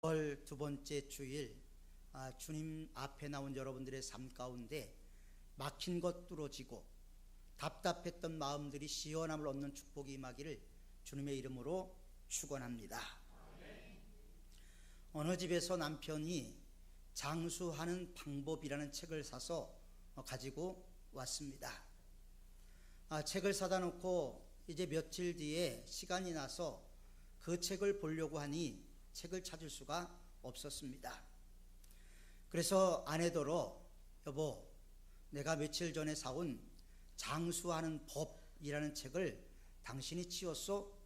9월 두 번째 주일, 주님 앞에 나온 여러분들의 삶 가운데 막힌 것 뚫어지고 답답했던 마음들이 시원함을 얻는 축복이 임하기를 주님의 이름으로 축원합니다. 어느 집에서 남편이 장수하는 방법이라는 책을 사서 가지고 왔습니다. 책을 사다 놓고 이제 며칠 뒤에 시간이 나서 그 책을 보려고 하니 책을 찾을 수가 없었습니다. 그래서 아내더러 여보, 내가 며칠 전에 사온 장수하는 법이라는 책을 당신이 치웠소?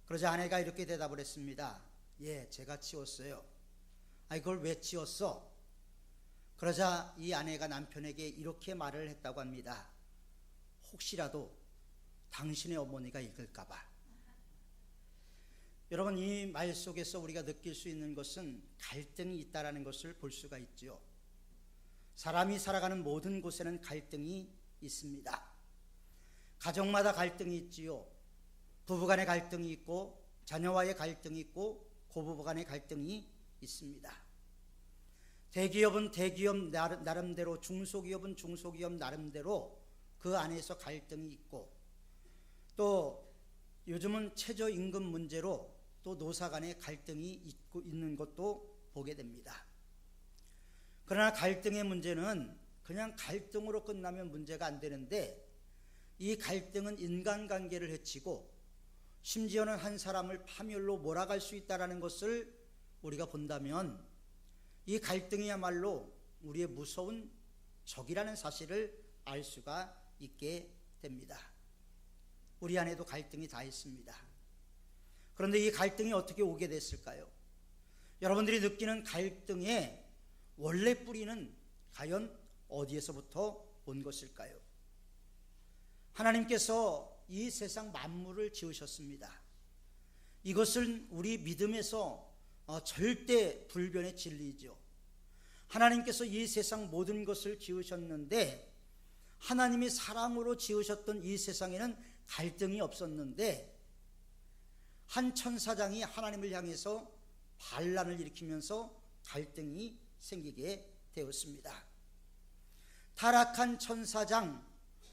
그러자 아내가 이렇게 대답을 했습니다. 예, 제가 치웠어요. 그걸 왜 치웠어? 그러자 이 아내가 남편에게 이렇게 말을 했다고 합니다. 혹시라도 당신의 어머니가 읽을까봐. 여러분, 이 말 속에서 우리가 느낄 수 있는 것은 갈등이 있다라는 것을 볼 수가 있죠. 사람이 살아가는 모든 곳에는 갈등이 있습니다. 가정마다 갈등이 있지요. 부부간의 갈등이 있고 자녀와의 갈등이 있고 고부부 간의 갈등이 있습니다. 대기업은 대기업 나름대로, 중소기업은 중소기업 나름대로 그 안에서 갈등이 있고, 또 요즘은 최저임금 문제로 또 노사 간의 갈등이 있는 것도 보게 됩니다. 그러나 갈등의 문제는 그냥 갈등으로 끝나면 문제가 안 되는데, 이 갈등은 인간관계를 해치고 심지어는 한 사람을 파멸로 몰아갈 수 있다는 것을 우리가 본다면 이 갈등이야말로 우리의 무서운 적이라는 사실을 알 수가 있게 됩니다. 우리 안에도 갈등이 다 있습니다. 그런데 이 갈등이 어떻게 오게 됐을까요? 여러분들이 느끼는 갈등의 원래 뿌리는 과연 어디에서부터 온 것일까요? 하나님께서 이 세상 만물을 지으셨습니다. 이것은 우리 믿음에서 절대 불변의 진리죠. 하나님께서 이 세상 모든 것을 지으셨는데, 하나님이 사랑으로 지으셨던 이 세상에는 갈등이 없었는데, 한 천사장이 하나님을 향해서 반란을 일으키면서 갈등이 생기게 되었습니다. 타락한 천사장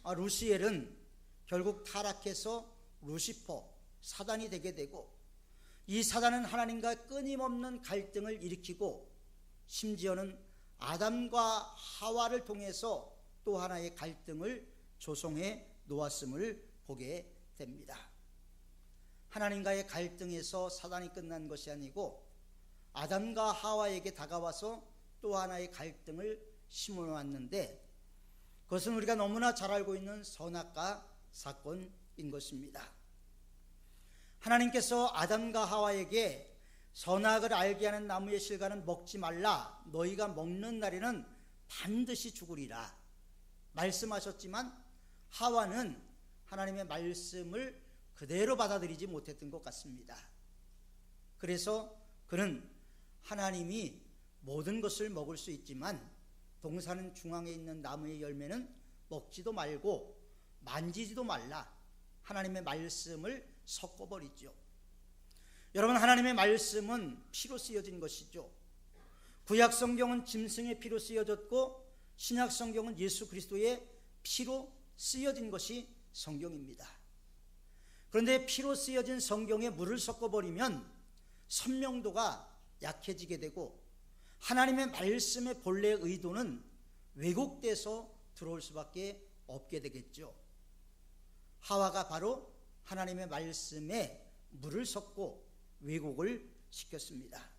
루시엘은 결국 타락해서 루시퍼, 사단이 되게 되고, 이 사단은 하나님과 끊임없는 갈등을 일으키고 심지어는 아담과 하와를 통해서 또 하나의 갈등을 조성해 놓았음을 보게 됩니다. 하나님과의 갈등에서 사단이 끝난 것이 아니고 아담과 하와에게 다가와서 또 하나의 갈등을 심어놨는데, 그것은 우리가 너무나 잘 알고 있는 선악과 사건인 것입니다. 하나님께서 아담과 하와에게 선악을 알게 하는 나무의 실과는 먹지 말라, 너희가 먹는 날에는 반드시 죽으리라 말씀하셨지만, 하와는 하나님의 말씀을 그대로 받아들이지 못했던 것 같습니다. 그래서 그는 하나님이 모든 것을 먹을 수 있지만 동산 중앙에 있는 나무의 열매는 먹지도 말고 만지지도 말라, 하나님의 말씀을 섞어버리죠. 여러분, 하나님의 말씀은 피로 쓰여진 것이죠. 구약 성경은 짐승의 피로 쓰여졌고 신약 성경은 예수 그리스도의 피로 쓰여진 것이 성경입니다. 그런데 피로 쓰여진 성경에 물을 섞어버리면 선명도가 약해지게 되고 하나님의 말씀의 본래의 의도는 왜곡돼서 들어올 수밖에 없게 되겠죠. 하와가 바로 하나님의 말씀에 물을 섞고 왜곡을 시켰습니다.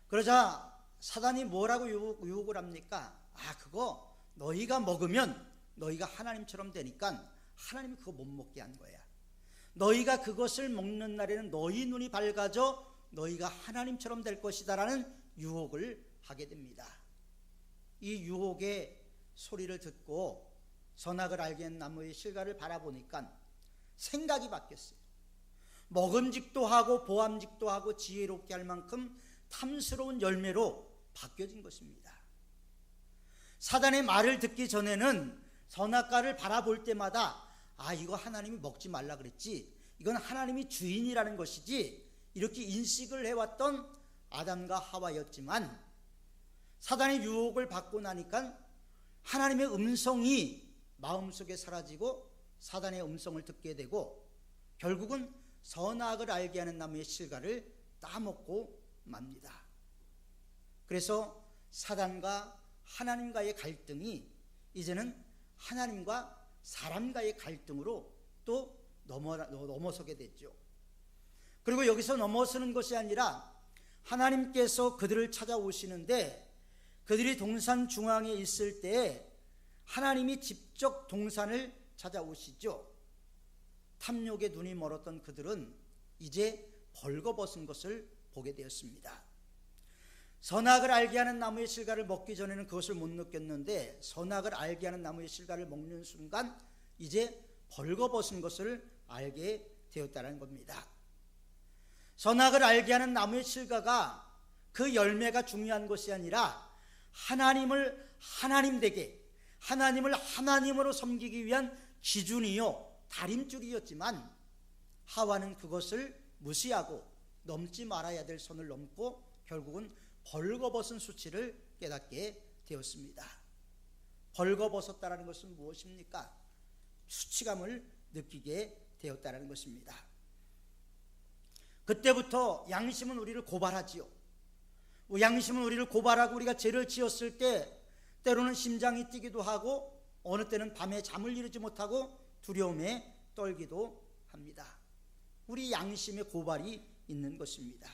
그러자 사단이 뭐라고 유혹을 합니까? 그거 너희가 먹으면 너희가 하나님처럼 되니까 하나님이 그거 못 먹게 한 거야. 너희가 그것을 먹는 날에는 너희 눈이 밝아져 너희가 하나님처럼 될 것이다 라는 유혹을 하게 됩니다. 이 유혹의 소리를 듣고 선악을 알게 한 나무의 실과를 바라보니까 생각이 바뀌었어요. 먹음직도 하고 보암직도 하고 지혜롭게 할 만큼 탐스러운 열매로 바뀌어진 것입니다. 사단의 말을 듣기 전에는 선악과를 바라볼 때마다 이거 하나님이 먹지 말라 그랬지, 이건 하나님이 주인이라는 것이지, 이렇게 인식을 해왔던 아담과 하와였지만 사단의 유혹을 받고 나니까 하나님의 음성이 마음속에 사라지고 사단의 음성을 듣게 되고 결국은 선악을 알게 하는 나무의 실과를 따먹고 맙니다. 그래서 사단과 하나님과의 갈등이 이제는 하나님과 사람과의 갈등으로 또 넘어서게 됐죠. 그리고 여기서 넘어서는 것이 아니라 하나님께서 그들을 찾아오시는데 그들이 동산 중앙에 있을 때 하나님이 직접 동산을 찾아오시죠. 탐욕에 눈이 멀었던 그들은 이제 벌거벗은 것을 보게 되었습니다. 선악을 알게 하는 나무의 실과를 먹기 전에는 그것을 못 느꼈는데 선악을 알게 하는 나무의 실과를 먹는 순간 이제 벌거벗은 것을 알게 되었다는 겁니다. 선악을 알게 하는 나무의 실과가 그 열매가 중요한 것이 아니라 하나님을 하나님되게, 하나님을 하나님으로 섬기기 위한 기준이요 다림줄이었지만 하와는 그것을 무시하고 넘지 말아야 될 선을 넘고 결국은 벌거벗은 수치를 깨닫게 되었습니다. 벌거벗었다는 것은 무엇입니까? 수치감을 느끼게 되었다는 것입니다. 그때부터 양심은 우리를 고발하지요. 양심은 우리를 고발하고 우리가 죄를 지었을 때 때로는 심장이 뛰기도 하고 어느 때는 밤에 잠을 이루지 못하고 두려움에 떨기도 합니다. 우리 양심의 고발이 있는 것입니다.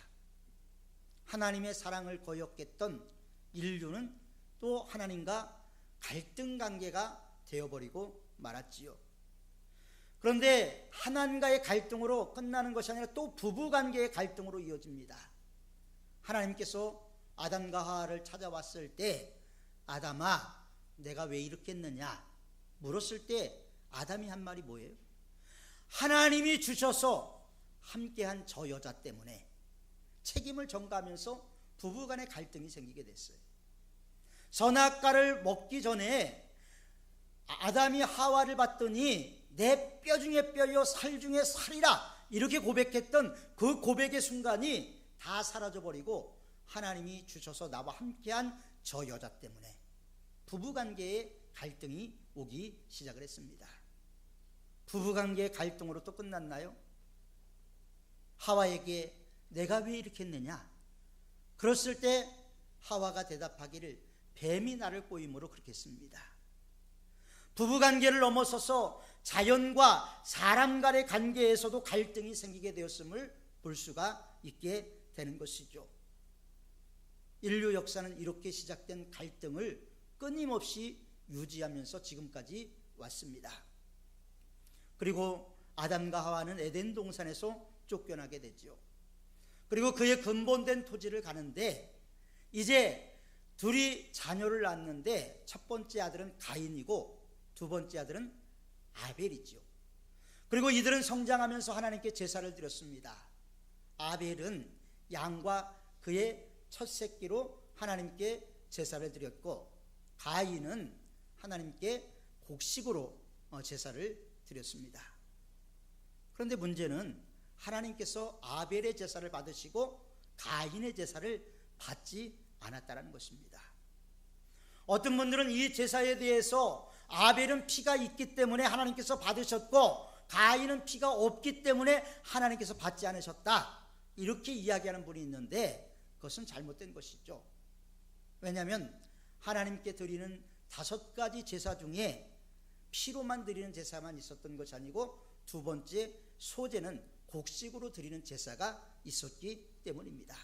하나님의 사랑을 거역했던 인류는 또 하나님과 갈등 관계가 되어버리고 말았지요. 그런데 하나님과의 갈등으로 끝나는 것이 아니라 또 부부관계의 갈등으로 이어집니다. 하나님께서 아담과 하와를 찾아왔을 때 아담아 내가 왜 이렇게 했느냐 물었을 때 아담이 한 말이 뭐예요? 하나님이 주셔서 함께한 저 여자 때문에 책임을 전가하면서 부부간의 갈등이 생기게 됐어요. 선악과를 먹기 전에 아담이 하와를 봤더니 내 뼈 중에 뼈요 살 중에 살이라 이렇게 고백했던 그 고백의 순간이 다 사라져버리고 하나님이 주셔서 나와 함께한 저 여자 때문에 부부관계의 갈등이 오기 시작을 했습니다. 부부관계의 갈등으로 또 끝났나요? 하와에게 내가 왜 이렇게 했느냐? 그랬을 때 하와가 대답하기를 뱀이 나를 꼬임으로 그렇게 했습니다. 부부관계를 넘어서서 자연과 사람 간의 관계에서도 갈등이 생기게 되었음을 볼 수가 있게 되는 것이죠. 인류 역사는 이렇게 시작된 갈등을 끊임없이 유지하면서 지금까지 왔습니다. 그리고 아담과 하와는 에덴 동산에서 쫓겨나게 되죠. 그리고 그의 근본된 토지를 가는데 이제 둘이 자녀를 낳았는데 첫 번째 아들은 가인이고 두 번째 아들은 아벨이죠. 그리고 이들은 성장하면서 하나님께 제사를 드렸습니다. 아벨은 양과 그의 첫 새끼로 하나님께 제사를 드렸고 가인은 하나님께 곡식으로 제사를 드렸습니다. 그런데 문제는 하나님께서 아벨의 제사를 받으시고 가인의 제사를 받지 않았다는 것입니다. 어떤 분들은 이 제사에 대해서 아벨은 피가 있기 때문에 하나님께서 받으셨고 가인은 피가 없기 때문에 하나님께서 받지 않으셨다 이렇게 이야기하는 분이 있는데 그것은 잘못된 것이죠. 왜냐하면 하나님께 드리는 5가지 제사 중에 피로만 드리는 제사만 있었던 것이 아니고 두 번째 소제는 곡식으로 드리는 제사가 있었기 때문입니다.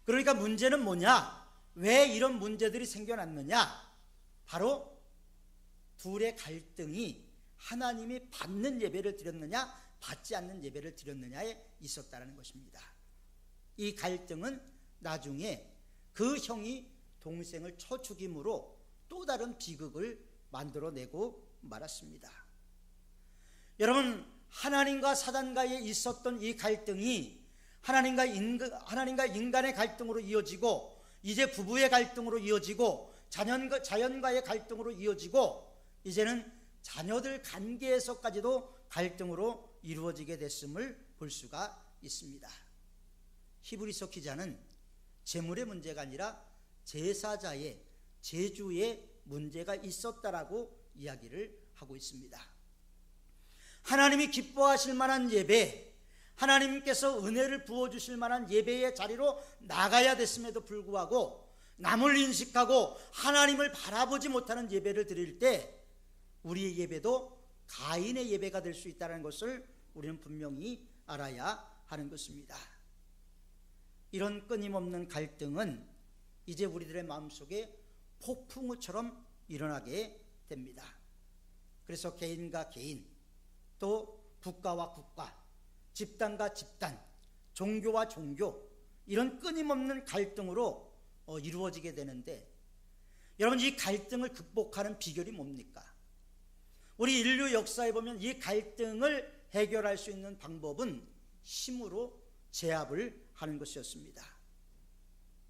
그러니까 문제는 뭐냐? 왜 이런 문제들이 생겨났느냐? 바로 둘의 갈등이 하나님이 받는 예배를 드렸느냐 받지 않는 예배를 드렸느냐에 있었다는 것입니다. 이 갈등은 나중에 그 형이 동생을 쳐 죽임으로 또 다른 비극을 만들어내고 말았습니다. 여러분, 하나님과 사단과에 있었던 이 갈등이 하나님과 인간의 갈등으로 이어지고 이제 부부의 갈등으로 이어지고 자연과의 갈등으로 이어지고 이제는 자녀들 관계에서까지도 갈등으로 이루어지게 됐음을 볼 수가 있습니다. 히브리서 기자는 재물의 문제가 아니라 제사자의 제주의 문제가 있었다라고 이야기를 하고 있습니다. 하나님이 기뻐하실 만한 예배, 하나님께서 은혜를 부어주실 만한 예배의 자리로 나가야 됐음에도 불구하고 남을 인식하고 하나님을 바라보지 못하는 예배를 드릴 때 우리의 예배도 가인의 예배가 될 수 있다는 것을 우리는 분명히 알아야 하는 것입니다. 이런 끊임없는 갈등은 이제 우리들의 마음속에 폭풍우처럼 일어나게 됩니다. 그래서 개인과 개인, 또 국가와 국가, 집단과 집단, 종교와 종교, 이런 끊임없는 갈등으로 이루어지게 되는데, 여러분, 이 갈등을 극복하는 비결이 뭡니까? 우리 인류 역사에 보면 이 갈등을 해결할 수 있는 방법은 힘으로 제압을 하는 것이었습니다.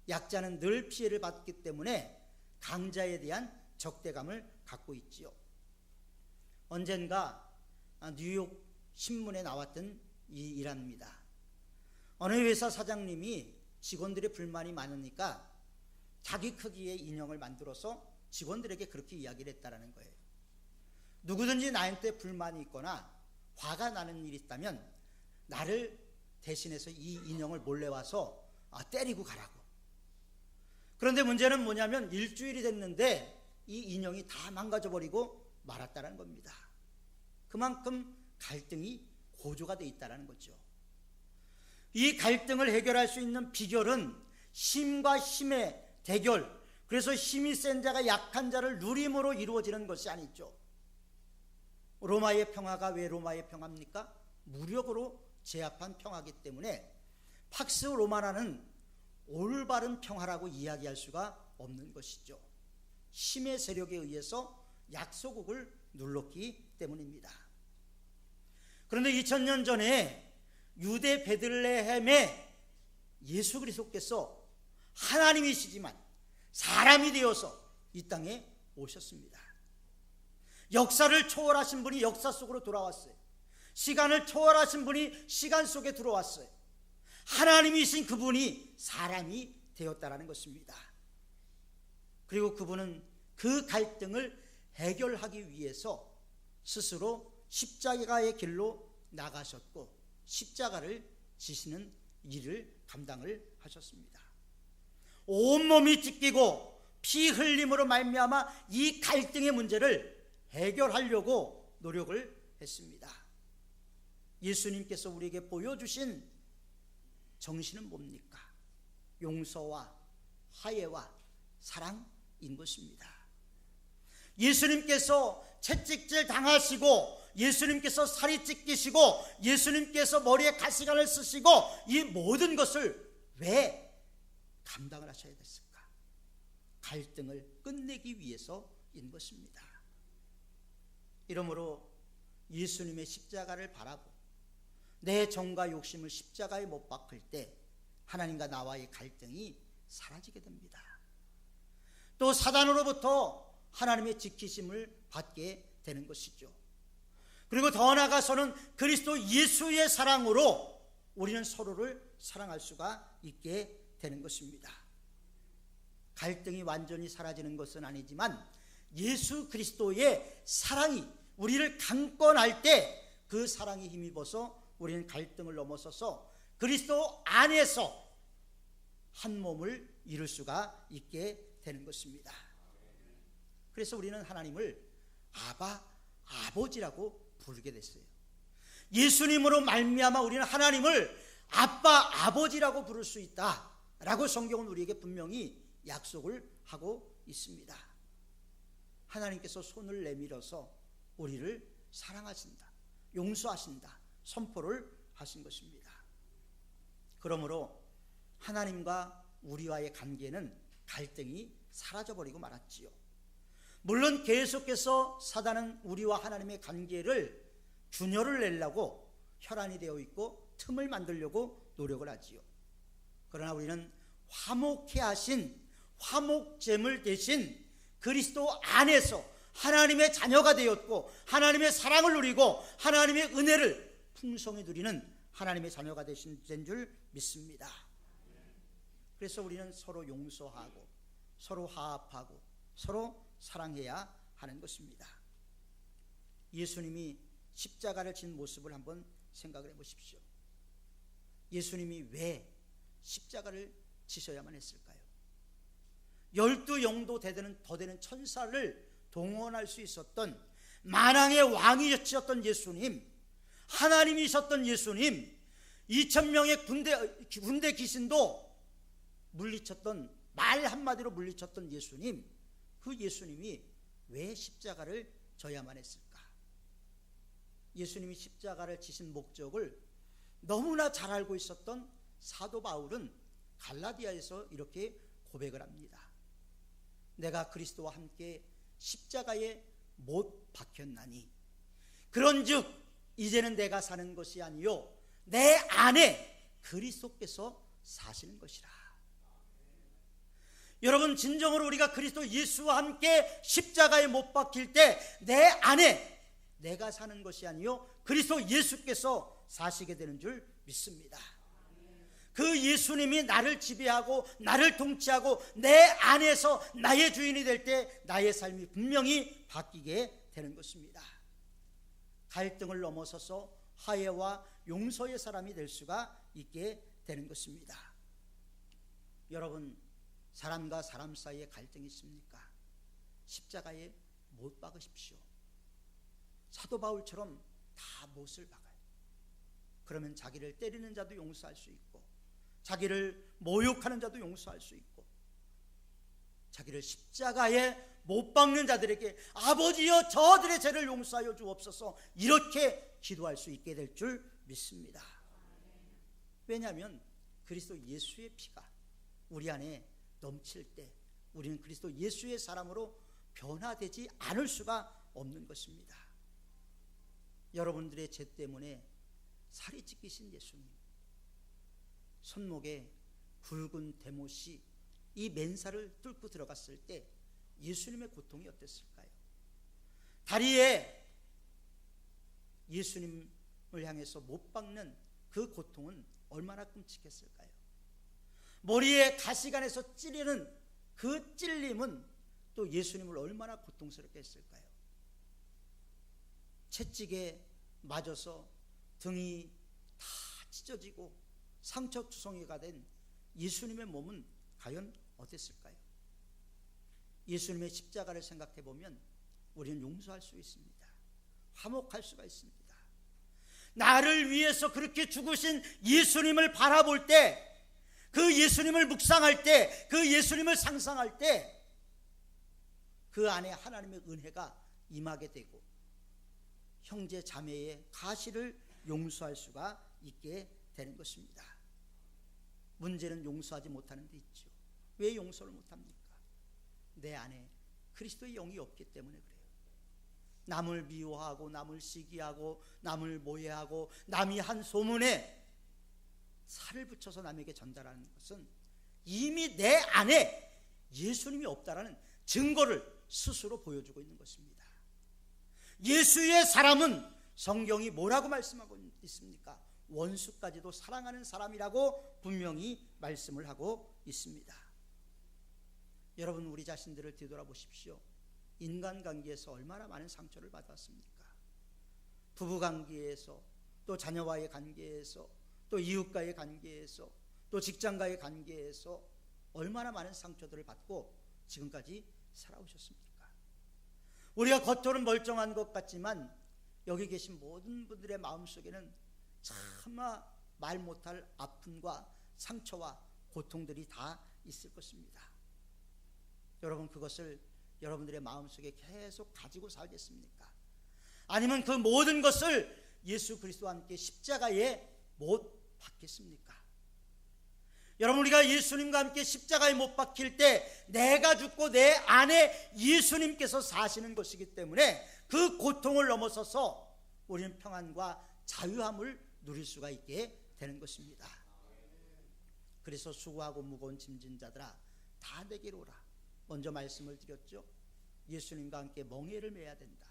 약자는 늘 피해를 받기 때문에 강자에 대한 적대감을 갖고 있지요. 언젠가 뉴욕 신문에 나왔던 이 일화입니다. 어느 회사 사장님이 직원들의 불만이 많으니까 자기 크기의 인형을 만들어서 직원들에게 그렇게 이야기를 했다는 거예요. 누구든지 나한테 불만이 있거나 화가 나는 일이 있다면 나를 대신해서 이 인형을 몰래 와서 때리고 가라고. 그런데 문제는 뭐냐면 일주일이 됐는데 이 인형이 다 망가져버리고 말았다는 겁니다. 그만큼 갈등이 고조가 돼 있다는 거죠. 이 갈등을 해결할 수 있는 비결은 힘과 힘의 대결, 그래서 힘이 센 자가 약한 자를 누림으로 이루어지는 것이 아니죠. 로마의 평화가 왜 로마의 평화입니까? 무력으로 제압한 평화이기 때문에 팍스 로마나는 올바른 평화라고 이야기할 수가 없는 것이죠. 힘의 세력에 의해서 약소국을 눌렀기 때문입니다. 그런데 2000년 전에 유대 베들레헴에 예수 그리스도께서 하나님이시지만 사람이 되어서 이 땅에 오셨습니다. 역사를 초월하신 분이 역사 속으로 돌아왔어요. 시간을 초월하신 분이 시간 속에 들어왔어요. 하나님이신 그분이 사람이 되었다라는 것입니다. 그리고 그분은 그 갈등을 해결하기 위해서 스스로 십자가의 길로 나가셨고 십자가를 지시는 일을 감당을 하셨습니다. 온몸이 찢기고 피 흘림으로 말미암아 이 갈등의 문제를 해결하려고 노력을 했습니다. 예수님께서 우리에게 보여주신 정신은 뭡니까? 용서와 화해와 사랑인 것입니다. 예수님께서 채찍질 당하시고 예수님께서 살이 찢기시고 예수님께서 머리에 가시관을 쓰시고 이 모든 것을 왜 감당을 하셔야 됐을까? 갈등을 끝내기 위해서인 것입니다. 이러므로 예수님의 십자가를 바라보 내 정과 욕심을 십자가에 못 박을 때 하나님과 나와의 갈등이 사라지게 됩니다. 또 사단으로부터 하나님의 지키심을 받게 되는 것이죠. 그리고 더 나아가서는 그리스도 예수의 사랑으로 우리는 서로를 사랑할 수가 있게 되는 것입니다. 갈등이 완전히 사라지는 것은 아니지만 예수 그리스도의 사랑이 우리를 강권할 때 그 사랑에 힘입어서 우리는 갈등을 넘어서서 그리스도 안에서 한 몸을 이룰 수가 있게 되는 것입니다. 그래서 우리는 하나님을 아버지라고 부르게 됐어요. 예수님으로 말미암아 우리는 하나님을 아버지라고 부를 수 있다라고 성경은 우리에게 분명히 약속을 하고 있습니다. 하나님께서 손을 내밀어서 우리를 사랑하신다, 용서하신다, 선포를 하신 것입니다. 그러므로 하나님과 우리와의 관계는 갈등이 사라져버리고 말았지요. 물론 계속해서 사단은 우리와 하나님의 관계를 균열을 내려고 혈안이 되어 있고 틈을 만들려고 노력을 하지요. 그러나 우리는 화목케 하신 화목제물 대신 그리스도 안에서 하나님의 자녀가 되었고 하나님의 사랑을 누리고 하나님의 은혜를 풍성히 누리는 하나님의 자녀가 되신 줄 믿습니다. 그래서 우리는 서로 용서하고 서로 화합하고 서로 사랑해야 하는 것입니다. 예수님이 십자가를 진 모습을 한번 생각을 해보십시오. 예수님이 왜 십자가를 지셔야만 했을까요? 12영도 더 되는 천사를 동원할 수 있었던 만왕의 왕이셨던 예수님, 하나님이셨던 예수님, 2000명의 군대 귀신도 물리쳤던, 말 한마디로 물리쳤던 예수님, 그 예수님이 왜 십자가를 져야만 했을까? 예수님이 십자가를 지신 목적을 너무나 잘 알고 있었던 사도 바울은 갈라디아에서 이렇게 고백을 합니다. 내가 그리스도와 함께 십자가에 못 박혔나니 그런즉 이제는 내가 사는 것이 아니요 내 안에 그리스도께서 사시는 것이라. 여러분, 진정으로 우리가 그리스도 예수와 함께 십자가에 못 박힐 때 내 안에 내가 사는 것이 아니요 그리스도 예수께서 사시게 되는 줄 믿습니다. 그 예수님이 나를 지배하고 나를 통치하고 내 안에서 나의 주인이 될 때 나의 삶이 분명히 바뀌게 되는 것입니다. 갈등을 넘어서서 화해와 용서의 사람이 될 수가 있게 되는 것입니다. 여러분, 사람과 사람 사이에 갈등이 있습니까? 십자가에 못 박으십시오. 사도 바울처럼 다 못을 박아요. 그러면 자기를 때리는 자도 용서할 수 있고, 자기를 모욕하는 자도 용서할 수 있고, 자기를 십자가에 못 박는 자들에게 아버지여 저들의 죄를 용서하여 주옵소서 이렇게 기도할 수 있게 될 줄 믿습니다. 왜냐하면 그리스도 예수의 피가 우리 안에 넘칠 때 우리는 그리스도 예수의 사람으로 변화되지 않을 수가 없는 것입니다. 여러분들의 죄 때문에 살이 찢기신 예수님, 손목에 굵은 대못이 이 맨살을 뚫고 들어갔을 때 예수님의 고통이 어땠을까요? 다리에 예수님을 향해서 못 박는 그 고통은 얼마나 끔찍했을까요? 머리에 가시관에서 찌르는 그 찔림은 또 예수님을 얼마나 고통스럽게 했을까요? 채찍에 맞아서 등이 다 찢어지고 상처투성이가 된 예수님의 몸은 과연 어땠을까요? 예수님의 십자가를 생각해 보면 우리는 용서할 수 있습니다. 화목할 수가 있습니다. 나를 위해서 그렇게 죽으신 예수님을 바라볼 때, 그 예수님을 묵상할 때, 그 예수님을 상상할 때 그 안에 하나님의 은혜가 임하게 되고 형제 자매의 가시를 용서할 수가 있게 되는 것입니다. 문제는 용서하지 못하는 데 있죠. 왜 용서를 못합니까? 내 안에 그리스도의 영이 없기 때문에 그래요. 남을 미워하고 남을 시기하고 남을 모해하고 남이 한 소문에 살을 붙여서 남에게 전달하는 것은 이미 내 안에 예수님이 없다라는 증거를 스스로 보여주고 있는 것입니다. 예수의 사람은 성경이 뭐라고 말씀하고 있습니까? 원수까지도 사랑하는 사람이라고 분명히 말씀을 하고 있습니다. 여러분, 우리 자신들을 뒤돌아보십시오. 인간관계에서 얼마나 많은 상처를 받았습니까? 부부관계에서, 또 자녀와의 관계에서, 또 이웃과의 관계에서, 또 직장과의 관계에서 얼마나 많은 상처들을 받고 지금까지 살아오셨습니까? 우리가 겉으로는 멀쩡한 것 같지만 여기 계신 모든 분들의 마음속에는 차마 말 못할 아픔과 상처와 고통들이 다 있을 것입니다. 여러분, 그것을 여러분들의 마음속에 계속 가지고 살겠습니까? 아니면 그 모든 것을 예수 그리스도와 함께 십자가에 못 박겠습니까? 여러분, 우리가 예수님과 함께 십자가에 못 박힐 때 내가 죽고 내 안에 예수님께서 사시는 것이기 때문에 그 고통을 넘어서서 우리는 평안과 자유함을 누릴 수가 있게 되는 것입니다. 그래서 수고하고 무거운 짐진 자들아 다 내게로 오라. 먼저 말씀을 드렸죠. 예수님과 함께 멍에를 매야 된다.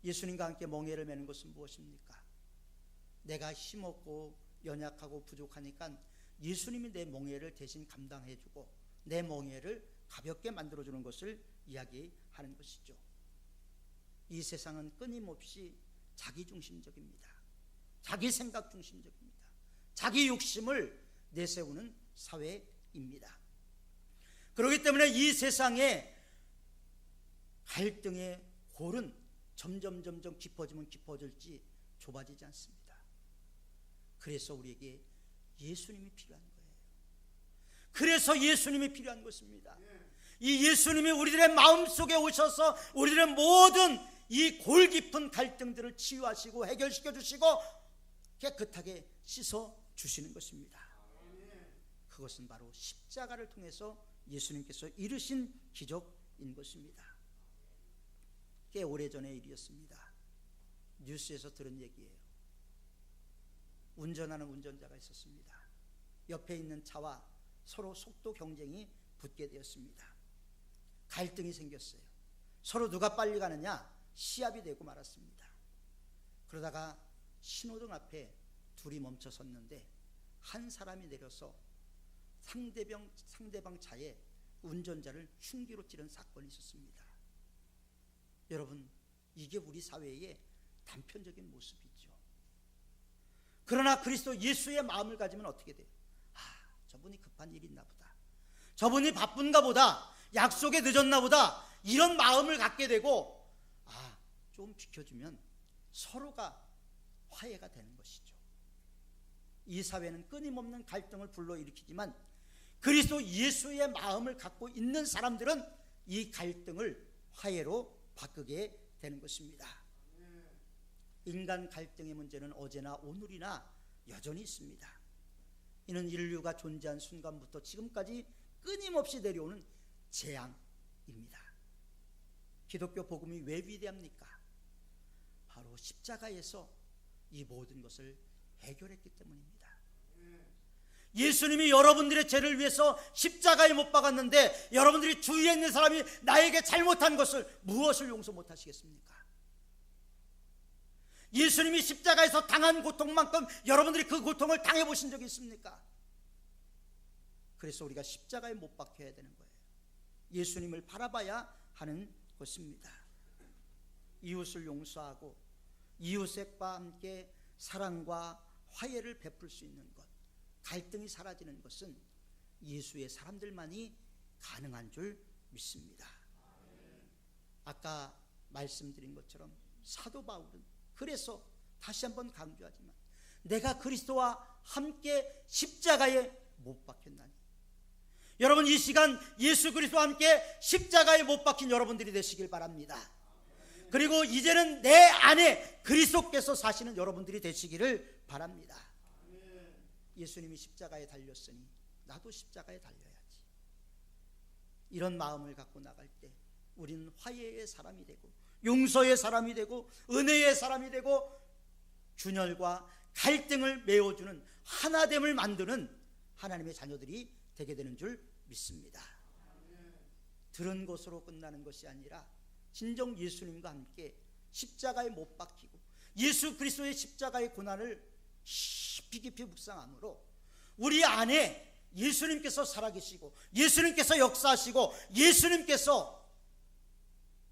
예수님과 함께 멍에를 매는 것은 무엇입니까? 내가 힘없고 연약하고 부족하니까 예수님이 내 멍에를 대신 감당해주고 내 멍에를 가볍게 만들어주는 것을 이야기하는 것이죠. 이 세상은 끊임없이 자기중심적입니다. 자기 생각 중심적입니다. 자기 욕심을 내세우는 사회입니다. 그렇기 때문에 이 세상의 갈등의 골은 점점 깊어지면 깊어질지 좁아지지 않습니다. 그래서 우리에게 예수님이 필요한 거예요. 그래서 예수님이 필요한 것입니다. 이 예수님이 우리들의 마음속에 오셔서 우리들의 모든 이 골 깊은 갈등들을 치유하시고 해결시켜 주시고 깨끗하게 씻어 주시는 것입니다. 그것은 바로 십자가를 통해서 예수님께서 이루신 기적인 것입니다. 꽤 오래전의 일이었습니다. 뉴스에서 들은 얘기예요. 운전하는 운전자가 있었습니다. 옆에 있는 차와 서로 속도 경쟁이 붙게 되었습니다. 갈등이 생겼어요. 서로 누가 빨리 가느냐 시합이 되고 말았습니다. 그러다가 신호등 앞에 둘이 멈춰 섰는데 한 사람이 내려서 상대방 차에 운전자를 흉기로 찌른 사건이 있었습니다. 여러분, 이게 우리 사회의 단편적인 모습이죠. 그러나 그리스도 예수의 마음을 가지면 어떻게 돼요? 저분이 급한 일이 있나 보다, 저분이 바쁜가 보다, 약속에 늦었나 보다, 이런 마음을 갖게 되고 좀 비켜주면 서로가 화해가 되는 것이죠. 이 사회는 끊임없는 갈등을 불러일으키지만 그리스도 예수의 마음을 갖고 있는 사람들은 이 갈등을 화해로 바꾸게 되는 것입니다. 인간 갈등의 문제는 어제나 오늘이나 여전히 있습니다. 이는 인류가 존재한 순간부터 지금까지 끊임없이 내려오는 재앙입니다. 기독교 복음이 왜 위대합니까? 바로 십자가에서 이 모든 것을 해결했기 때문입니다. 예수님이 여러분들의 죄를 위해서 십자가에 못 박았는데 여러분들이 주위에 있는 사람이 나에게 잘못한 것을 무엇을 용서 못 하시겠습니까? 예수님이 십자가에서 당한 고통만큼 여러분들이 그 고통을 당해보신 적이 있습니까? 그래서 우리가 십자가에 못 박혀야 되는 거예요. 예수님을 바라봐야 하는 것입니다. 이웃을 용서하고 이웃과 함께 사랑과 화해를 베풀 수 있는 것, 갈등이 사라지는 것은 예수의 사람들만이 가능한 줄 믿습니다. 아까 말씀드린 것처럼 사도 바울은 그래서 다시 한번 강조하지만 내가 그리스도와 함께 십자가에 못 박혔나니, 여러분 이 시간 예수 그리스도와 함께 십자가에 못 박힌 여러분들이 되시길 바랍니다. 그리고 이제는 내 안에 그리스도께서 사시는 여러분들이 되시기를 바랍니다. 예수님이 십자가에 달렸으니 나도 십자가에 달려야지. 이런 마음을 갖고 나갈 때 우리는 화해의 사람이 되고 용서의 사람이 되고 은혜의 사람이 되고 균열과 갈등을 메워주는 하나됨을 만드는 하나님의 자녀들이 되게 되는 줄 믿습니다. 들은 것으로 끝나는 것이 아니라 진정 예수님과 함께 십자가에 못 박히고 예수 그리스도의 십자가의 고난을 깊이 묵상함으로 우리 안에 예수님께서 살아계시고 예수님께서 역사하시고 예수님께서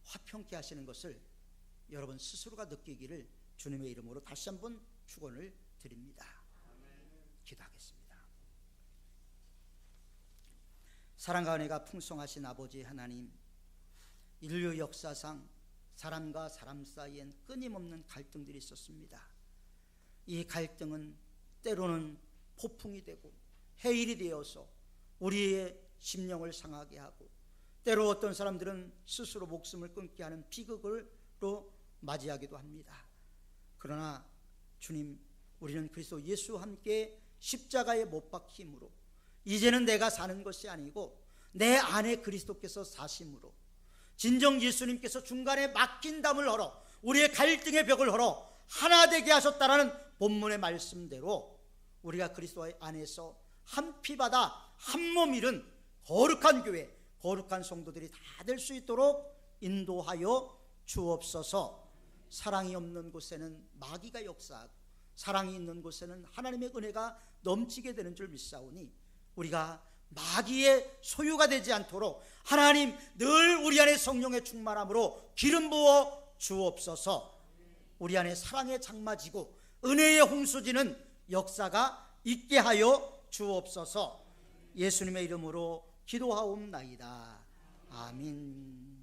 화평케 하시는 것을 여러분 스스로가 느끼기를 주님의 이름으로 다시 한번 축원을 드립니다. 기도하겠습니다. 사랑과 은혜가 풍성하신 아버지 하나님, 인류 역사상 사람과 사람 사이엔 끊임없는 갈등들이 있었습니다. 이 갈등은 때로는 폭풍이 되고 해일이 되어서 우리의 심령을 상하게 하고 때로 어떤 사람들은 스스로 목숨을 끊게 하는 비극으로 맞이하기도 합니다. 그러나 주님, 우리는 그리스도 예수와 함께 십자가에 못 박힘으로 이제는 내가 사는 것이 아니고 내 안에 그리스도께서 사심으로 진정 예수님께서 중간에 막힌 담을 헐어 우리의 갈등의 벽을 헐어 하나 되게 하셨다라는 본문의 말씀대로 우리가 그리스도 안에서 한 피바다 한 몸 이룬 거룩한 교회, 거룩한 성도들이 다 될 수 있도록 인도하여 주옵소서. 사랑이 없는 곳에는 마귀가 역사하고 사랑이 있는 곳에는 하나님의 은혜가 넘치게 되는 줄 믿사오니 우리가 마귀의 소유가 되지 않도록 하나님 늘 우리 안에 성령의 충만함으로 기름 부어 주옵소서. 우리 안에 사랑의 장마지고 은혜의 홍수지는 역사가 있게 하여 주옵소서. 예수님의 이름으로 기도하옵나이다. 아멘.